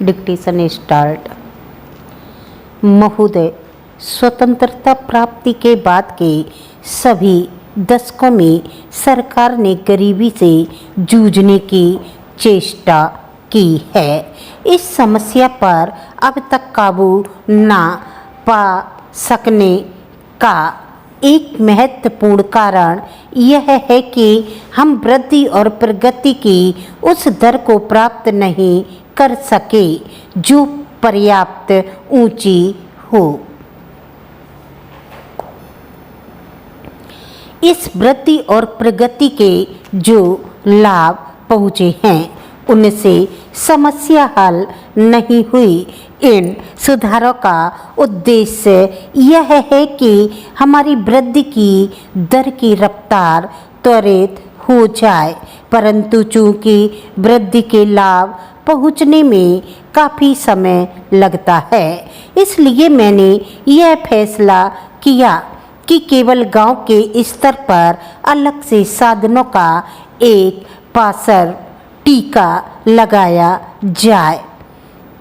Dictation start. महोदय, स्वतंत्रता प्राप्ति के बाद के सभी दशकों में सरकार ने गरीबी से जूझने की चेष्टा की है। इस समस्या पर अब तक काबू न पा सकने का एक महत्वपूर्ण कारण यह है कि हम वृद्धि और प्रगति की उस दर को प्राप्त नहीं कर सके जो पर्याप्त ऊंची हो। इस वृद्धि और प्रगति के जो लाभ पहुँचे हैं उनसे समस्या हल नहीं हुई। इन सुधारों का उद्देश्य यह है कि हमारी वृद्धि की दर की रफ्तार त्वरित हो जाए, परंतु चूंकि वृद्धि के लाभ पहुंचने में काफ़ी समय लगता है, इसलिए मैंने यह फैसला किया कि केवल गांव के स्तर पर अलग से साधनों का एक पासर टीका लगाया जाए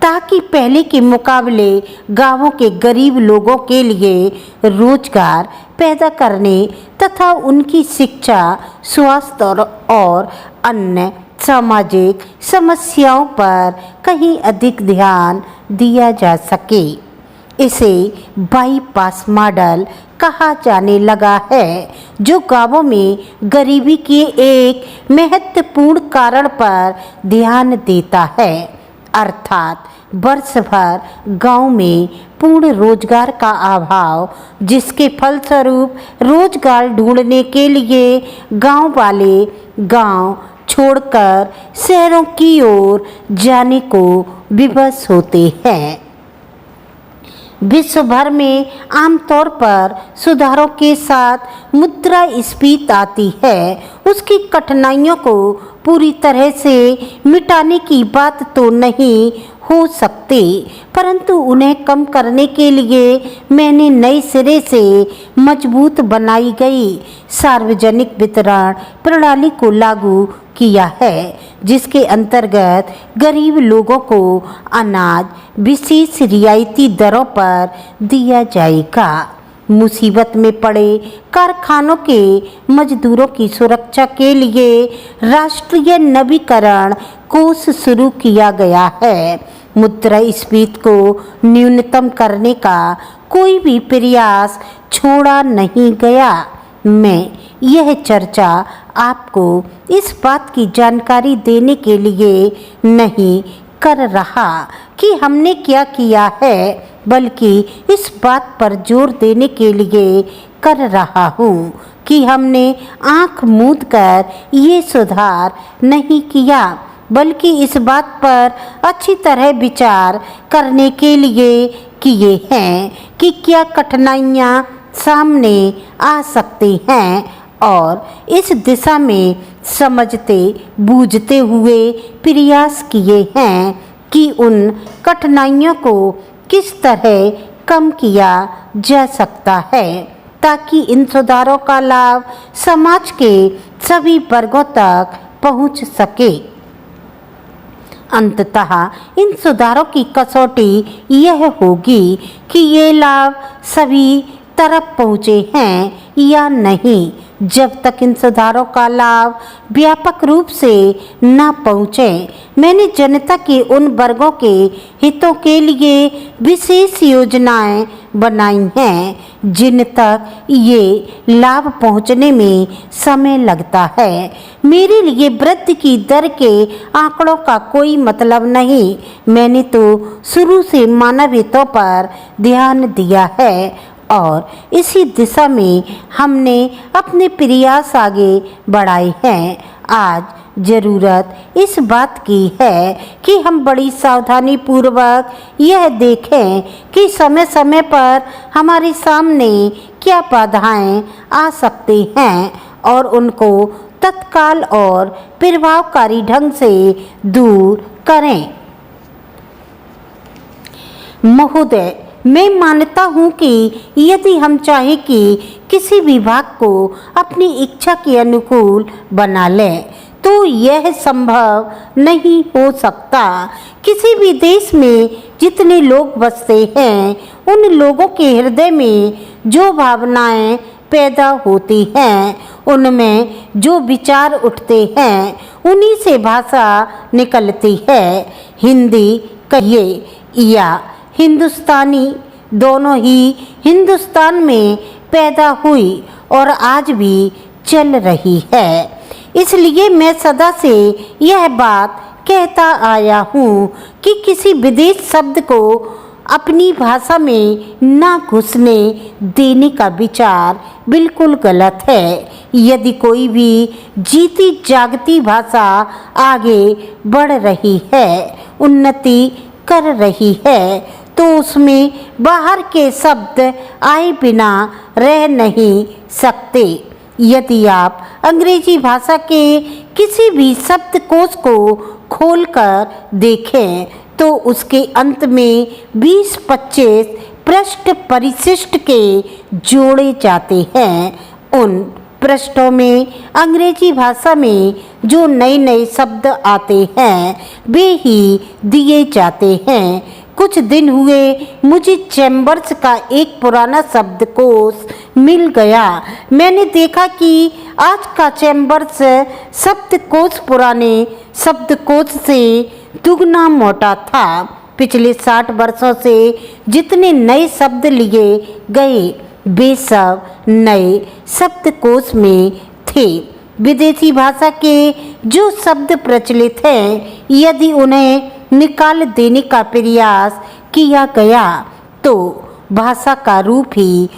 ताकि पहले के मुकाबले गांवों के गरीब लोगों के लिए रोजगार पैदा करने तथा उनकी शिक्षा, स्वास्थ्य और अन्य सामाजिक समस्याओं पर कहीं अधिक ध्यान दिया जा सके। इसे बाईपास मॉडल कहा जाने लगा है, जो गांवों में गरीबी के एक महत्वपूर्ण कारण पर ध्यान देता है, अर्थात वर्ष भर गांव में पूर्ण रोजगार का अभाव, जिसके फलस्वरूप रोजगार ढूंढने के लिए गांव वाले गांव छोड़कर शहरों की ओर जाने को विवश होते हैं। विश्व भर में आमतौर पर सुधारों के साथ मुद्रास्फीति आती है। उसकी कठिनाइयों को पूरी तरह से मिटाने की बात तो नहीं हो सकती, परंतु उन्हें कम करने के लिए मैंने नए सिरे से मजबूत बनाई गई सार्वजनिक वितरण प्रणाली को लागू किया है, जिसके अंतर्गत गरीब लोगों को अनाज विशेष रियायती दरों पर दिया जाएगा। मुसीबत में पड़े कारखानों के मजदूरों की सुरक्षा के लिए राष्ट्रीय नवीकरण कोष शुरू किया गया है। मुद्रास्फीति को न्यूनतम करने का कोई भी प्रयास छोड़ा नहीं गया। मैं यह चर्चा आपको इस बात की जानकारी देने के लिए नहीं कर रहा कि हमने क्या किया है, बल्कि इस बात पर जोर देने के लिए कर रहा हूँ कि हमने आँख मूंद कर ये सुधार नहीं किया, बल्कि इस बात पर अच्छी तरह विचार करने के लिए किए हैं कि क्या कठिनाइयाँ सामने आ सकती हैं और इस दिशा में समझते बूझते हुए प्रयास किए हैं कि उन कठिनाइयों को किस तरह कम किया जा सकता है ताकि इन सुधारों का लाभ समाज के सभी वर्गों तक पहुंच सके। अंततः इन सुधारों की कसौटी यह होगी कि ये लाभ सभी तरफ पहुँचे हैं या नहीं। जब तक इन सुधारों का लाभ व्यापक रूप से न पहुँचे, मैंने जनता के उन वर्गों के हितों के लिए विशेष योजनाएं बनाई हैं जिन तक ये लाभ पहुँचने में समय लगता है। मेरे लिए वृद्धि की दर के आंकड़ों का कोई मतलब नहीं। मैंने तो शुरू से मानव हितों पर ध्यान दिया है और इसी दिशा में हमने अपने प्रयास आगे बढ़ाए हैं। आज ज़रूरत इस बात की है कि हम बड़ी सावधानी पूर्वक यह देखें कि समय समय पर हमारे सामने क्या बाधाएं आ सकती हैं और उनको तत्काल और प्रभावकारी ढंग से दूर करें। महोदय, मैं मानता हूँ कि यदि हम चाहें कि किसी विभाग को अपनी इच्छा के अनुकूल बना लें, तो यह संभव नहीं हो सकता। किसी भी देश में जितने लोग बसते हैं, उन लोगों के हृदय में जो भावनाएं पैदा होती हैं, उनमें जो विचार उठते हैं, उन्हीं से भाषा निकलती है। हिंदी कहिए या हिंदुस्तानी, दोनों ही हिंदुस्तान में पैदा हुई और आज भी चल रही है। इसलिए मैं सदा से यह बात कहता आया हूँ कि किसी विदेश शब्द को अपनी भाषा में ना घुसने देने का विचार बिल्कुल गलत है। यदि कोई भी जीती जागती भाषा आगे बढ़ रही है, उन्नति कर रही है, तो उसमें बाहर के शब्द आए बिना रह नहीं सकते। यदि आप अंग्रेजी भाषा के किसी भी शब्दकोश को खोलकर देखें, तो उसके अंत में 20-25 पृष्ठ परिशिष्ट के जोड़े जाते हैं। उन पृष्ठों में अंग्रेजी भाषा में जो नए नए शब्द आते हैं, वे ही दिए जाते हैं। कुछ दिन हुए मुझे चैम्बर्स का एक पुराना शब्दकोश मिल गया। मैंने देखा कि आज का चैम्बर्स शब्दकोश पुराने शब्दकोश से दुगना मोटा था। पिछले 60 वर्षों से जितने नए शब्द लिए गए, वे सब नए शब्दकोश में थे। विदेशी भाषा के जो शब्द प्रचलित हैं, यदि उन्हें निकाल देने का प्रयास किया गया, तो भाषा का रूप ही